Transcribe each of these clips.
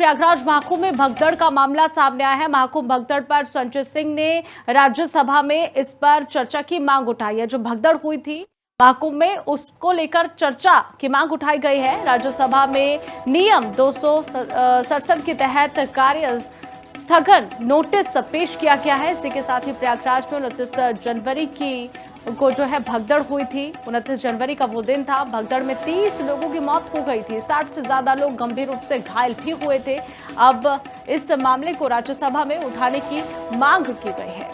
प्रयागराज महाकुंभ में भगदड़ का मामला सामने आया है। महाकुंभ भगदड़ पर संजय सिंह ने राज्यसभा में इस पर चर्चा की मांग उठाई है। जो भगदड़ हुई थी महाकुंभ में, उसको लेकर चर्चा की मांग उठाई गई है। राज्यसभा में नियम 267 के तहत कार्य स्थगन नोटिस पेश किया गया है। इसी के साथ ही प्रयागराज में 29 जनवरी को जो है भगदड़ हुई थी। 29 जनवरी का वो दिन था। भगदड़ में 30 लोगों की मौत हो गई थी। 60 से ज्यादा लोग गंभीर रूप से घायल भी हुए थे। अब इस मामले को राज्यसभा में उठाने की मांग की गई है।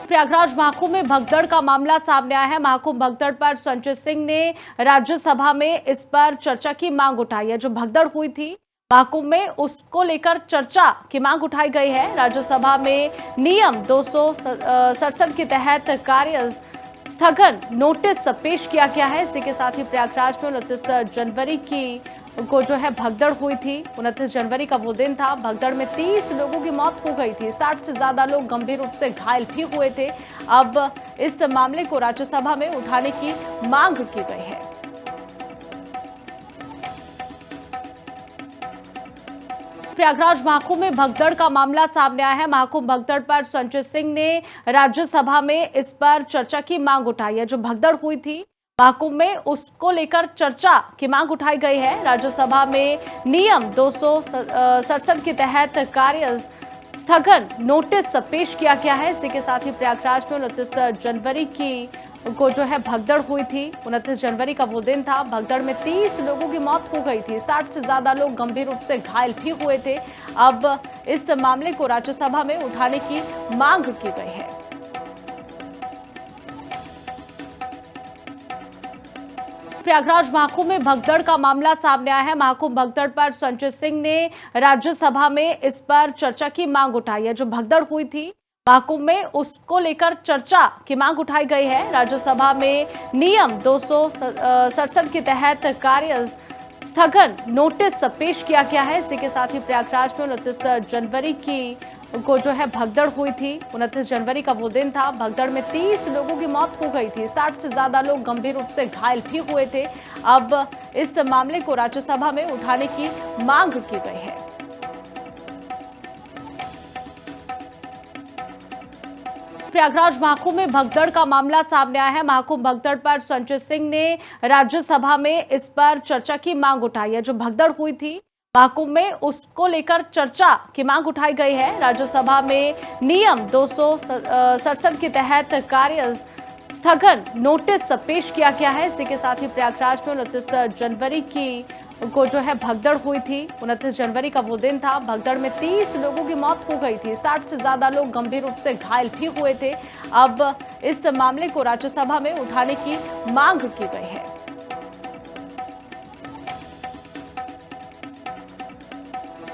प्रयागराज महाकुंभ में भगदड़ का मामला सामने आया है। महाकुंभ भगदड़ पर संजय सिंह ने राज्यसभा में इस पर चर्चा की मांग उठाई है। जो भगदड़ हुई थी महाकुंभ में, उसको लेकर चर्चा की मांग उठाई गई है। राज्यसभा में नियम 267 के तहत कार्य स्थगन नोटिस पेश किया गया है। इसी के साथ ही प्रयागराज में 29 जनवरी को जो है भगदड़ हुई थी। 29 जनवरी का वो दिन था। भगदड़ में 30 लोगों की मौत हो गई थी। 60 से ज्यादा लोग गंभीर रूप से घायल भी हुए थे। अब इस मामले को राज्यसभा में उठाने की मांग की गई है। प्रयागराज महाकुंभ में भगदड़ का मामला सामने आया है। महाकुंभ भगदड़ पर संजय सिंह ने राज्यसभा में इस पर चर्चा की मांग उठाई है। जो भगदड़ हुई थी महाकुंभ में, उसको लेकर चर्चा की मांग उठाई गई है। राज्यसभा में नियम 267 के तहत कार्य स्थगन नोटिस पेश किया गया है। इसी के साथ ही प्रयागराज में 29 जनवरी को जो है भगदड़ हुई थी। 29 जनवरी का वो दिन था। भगदड़ में 30 लोगों की मौत हो गई थी। 60 से ज्यादा लोग गंभीर रूप से घायल भी हुए थे। अब इस मामले को राज्यसभा में उठाने की मांग की गई है। प्रयागराज महाकुंभ में भगदड़ का मामला सामने आया है। महाकुंभ भगदड़ पर संजय सिंह ने राज्यसभा में इस पर चर्चा की मांग उठाई है। जो भगदड़ हुई थी महाकुंभ में, उसको लेकर चर्चा की मांग उठाई गई है। राज्यसभा में नियम 267 के तहत कार्य स्थगन नोटिस पेश किया गया है। इसी के साथ ही प्रयागराज में 29 जनवरी को जो है भगदड़ हुई थी। 29 जनवरी का वो दिन था। भगदड़ में 30 लोगों की मौत हो गई थी। 60 से ज्यादा लोग गंभीर रूप से घायल भी हुए थे। अब इस मामले को राज्यसभा में उठाने की मांग की गई है। प्रयागराज महाकुंभ में भगदड़ का मामला सामने आया है। महाकुंभ भगदड़ पर संजय सिंह ने राज्यसभा में इस पर चर्चा की मांग उठाई है। जो भगदड़ हुई थी महाकुंभ में, उसको लेकर चर्चा की मांग उठाई गई है। राज्यसभा में नियम 267 के तहत कार्य स्थगन नोटिस पेश किया गया है। इसी के साथ ही प्रयागराज में 29 जनवरी को जो है भगदड़ हुई थी। 29 जनवरी का वो दिन था। भगदड़ में 30 लोगों की मौत हो गई थी। 60 से ज्यादा लोग गंभीर रूप से घायल भी हुए थे। अब इस मामले को राज्यसभा में उठाने की मांग की गई है।